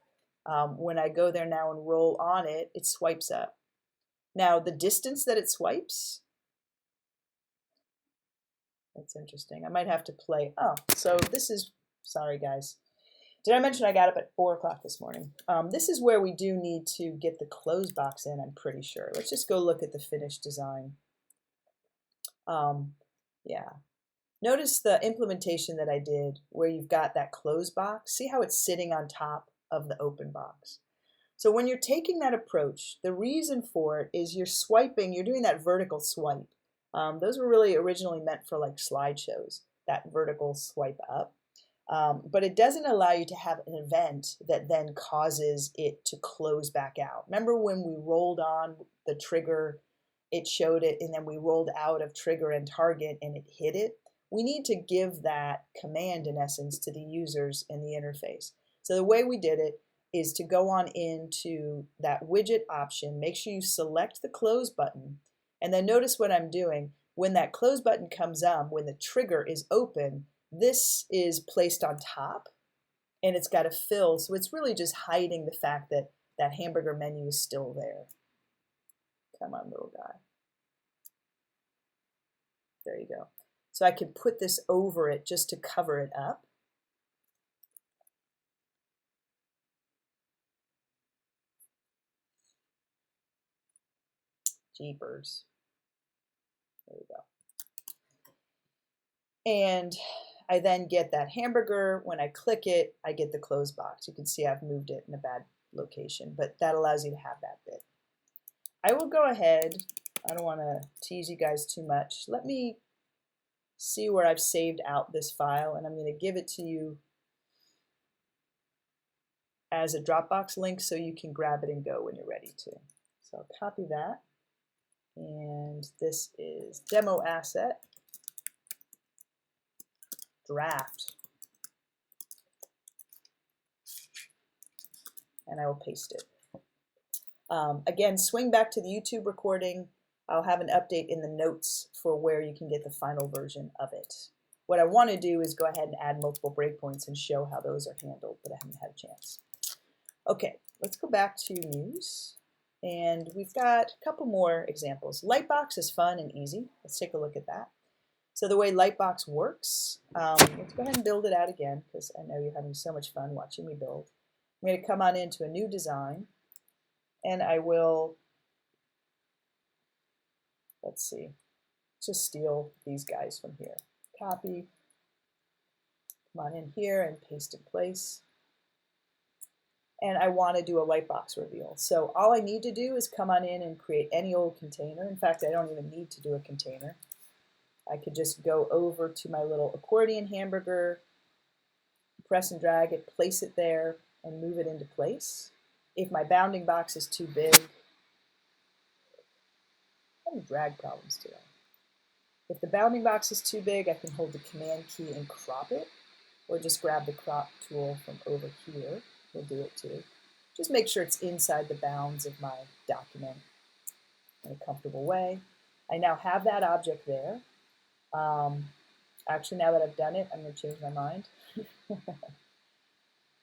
When I go there now and roll on it, it swipes up. Now, the distance that it swipes, that's interesting. I might have to play. Oh, so this is, sorry guys. Did I mention I got up at 4 o'clock this morning? This is where we do need to get the close box in, I'm pretty sure. Let's just go look at the finished design. Yeah. Notice the implementation that I did where you've got that close box. See how it's sitting on top of the open box. So when you're taking that approach, the reason for it is you're swiping, you're doing that vertical swipe. Those were really originally meant for like slideshows, that vertical swipe up. But it doesn't allow you to have an event that then causes it to close back out. Remember when we rolled on the trigger, it showed it, and then we rolled out of trigger and target and it hit it? We need to give that command, in essence, to the users in the interface. So the way we did it is to go on into that widget option, make sure you select the close button, and then notice what I'm doing. When that close button comes on, when the trigger is open, this is placed on top, and it's got to fill, so it's really just hiding the fact that that hamburger menu is still there. Come on, little guy. There you go. So I can put this over it just to cover it up. Jeepers. There we go. And I then get that hamburger. When I click it, I get the close box. You can see I've moved it in a bad location, but that allows you to have that bit. I will go ahead. I don't want to tease you guys too much. Let me see where I've saved out this file, and I'm going to give it to you as a Dropbox link so you can grab it and go when you're ready to. So I'll copy that. And this is demo asset, draft. And I will paste it. Again, swing back to the YouTube recording. I'll have an update in the notes for where you can get the final version of it. What I want to do is go ahead and add multiple breakpoints and show how those are handled, but I haven't had a chance. Okay, let's go back to Muse. And we've got a couple more examples. Lightbox is fun and easy. Let's take a look at that. So the way Lightbox works, let's go ahead and build it out again because I know you're having so much fun watching me build. I'm going to come on into a new design, and I will, let's see, just steal these guys from here. Copy, come on in here and paste in place. And I want to do a lightbox reveal. So all I need to do is come on in and create any old container. In fact, I don't even need to do a container. I could just go over to my little accordion hamburger, press and drag it, place it there, and move it into place. If my bounding box is too big, I'm having drag problems today. If the bounding box is too big, I can hold the command key and crop it, or just grab the crop tool from over here. We'll do it too. Just make sure it's inside the bounds of my document in a comfortable way. I now have that object there. Actually, now that I've done it, I'm going to change my mind.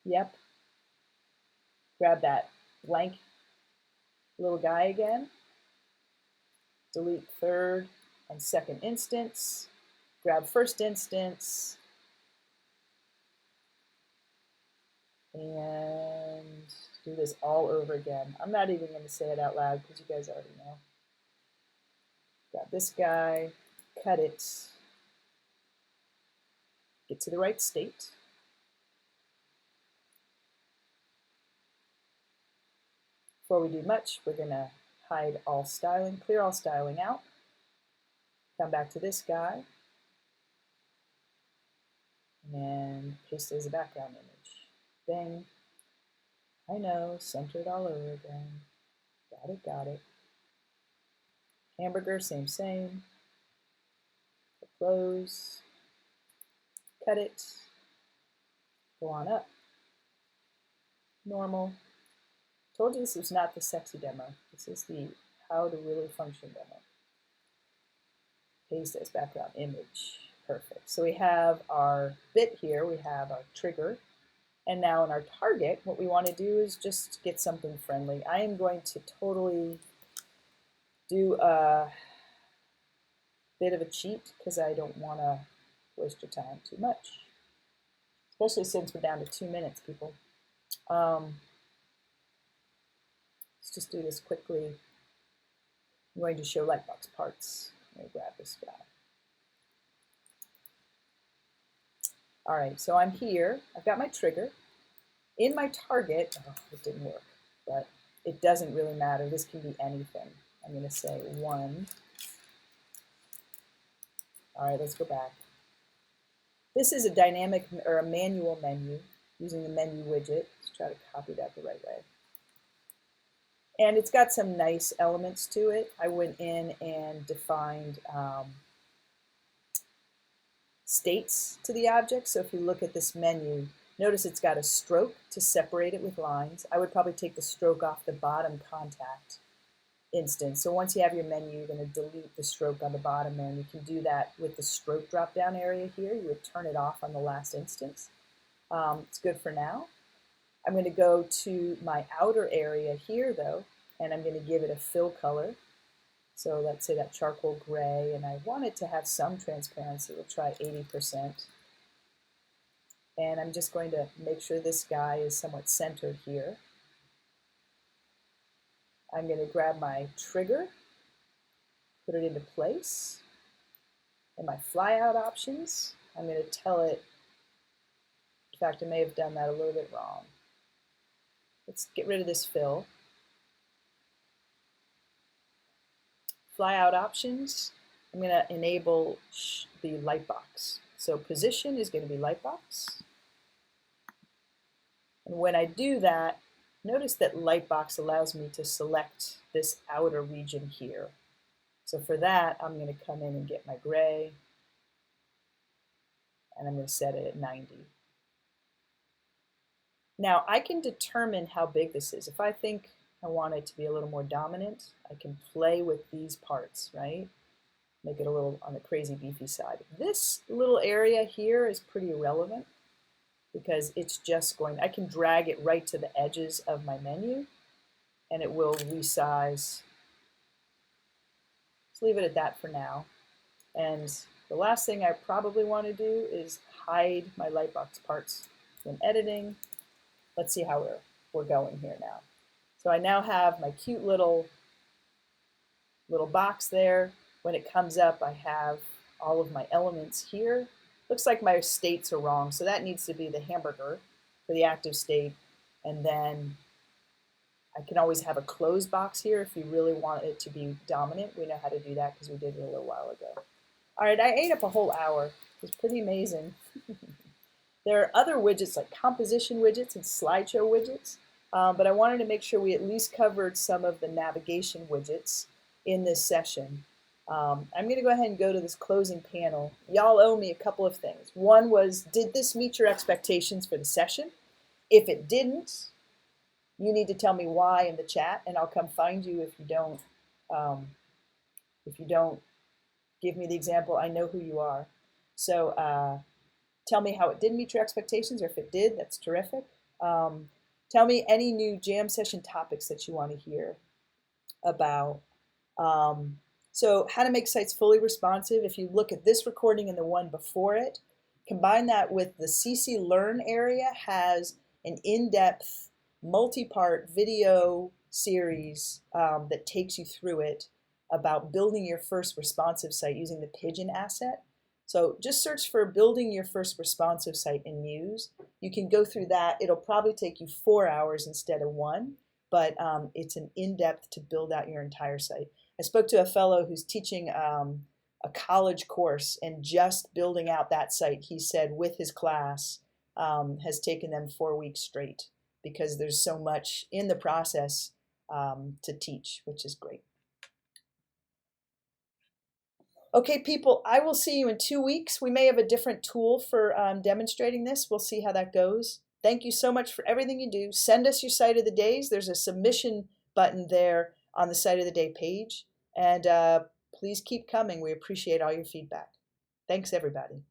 Yep. Grab that blank little guy again. Delete third and second instance. Grab first instance. And do this all over again. I'm not even going to say it out loud because you guys already know. Grab this guy, cut it, get to the right state. Before we do much, we're going to hide all styling, clear all styling out. Come back to this guy and paste it as a background image. Bang. I know, centered all over again. Got it, got it. Hamburger, same, same. Close. Cut it. Go on up. Normal. Told you this was not the sexy demo. This is the how to really function demo. Paste as background image. Perfect. So we have our bit here. We have our trigger. And now in our target, what we want to do is just get something friendly. I am going to totally do a bit of a cheat because I don't want to waste your time too much. Especially since we're down to 2 minutes, people. Let's just do this quickly. I'm going to show Lightbox parts. I'm going to grab this guy. All right, so I'm here. I've got my trigger. In my target, oh, it didn't work, but it doesn't really matter. This can be anything. I'm going to say 1. All right, let's go back. This is a dynamic or a manual menu using the menu widget. Let's try to copy that the right way. And it's got some nice elements to it. I went in and defined states to the object. So if you look at this menu, notice it's got a stroke to separate it with lines. I would probably take the stroke off the bottom contact instance. So once you have your menu, you're going to delete the stroke on the bottom there, and you can do that with the stroke drop-down area here. You would turn it off on the last instance. It's good for now. I'm going to go to my outer area here, though, and I'm going to give it a fill color. So let's say that charcoal gray, and I want it to have some transparency. We'll try 80%. And I'm just going to make sure this guy is somewhat centered here. I'm going to grab my trigger, put it into place. And my flyout options, I'm going to tell it, in fact, I may have done that a little bit wrong. Let's get rid of this fill. Flyout options, I'm going to enable the lightbox. So position is going to be lightbox. And when I do that, notice that lightbox allows me to select this outer region here. So for that, I'm going to come in and get my gray, and I'm going to set it at 90. Now I can determine how big this is. If I think I want it to be a little more dominant, I can play with these parts, right? Make it a little on the crazy beefy side. This little area here is pretty irrelevant because it's just going, I can drag it right to the edges of my menu and it will resize. Let's leave it at that for now. And the last thing I probably want to do is hide my lightbox parts when editing. Let's see how we're going here now. So I now have my cute little box there. When it comes up, I have all of my elements here. Looks like my states are wrong, so that needs to be the hamburger for the active state. And then I can always have a closed box here if you really want it to be dominant. We know how to do that because we did it a little while ago. All right, I ate up a whole hour. It was pretty amazing. There are other widgets like composition widgets and slideshow widgets, but I wanted to make sure we at least covered some of the navigation widgets in this session. I'm going to go ahead and go to this closing panel. Y'all owe me a couple of things. One was, did this meet your expectations for the session? If it didn't, you need to tell me why in the chat, and I'll come find you if you don't. If you don't give me the example, I know who you are. So tell me how it didn't meet your expectations, or if it did, that's terrific. Tell me any new jam session topics that you want to hear about. So how to make sites fully responsive. If you look at this recording and the one before it, combine that with the CC Learn area has an in-depth, multi-part video series that takes you through it about building your first responsive site using the Pigeon asset. So just search for building your first responsive site in Muse. You can go through that. It'll probably take you 4 hours instead of 1. but it's an in-depth to build out your entire site. I spoke to a fellow who's teaching a college course, and just building out that site, he said, with his class, has taken them 4 weeks straight because there's so much in the process to teach, which is great. Okay, people, I will see you in 2 weeks. We may have a different tool for demonstrating this. We'll see how that goes. Thank you so much for everything you do. Send us your site of the days. There's a submission button there on the site of the day page. And please keep coming. We appreciate all your feedback. Thanks, everybody.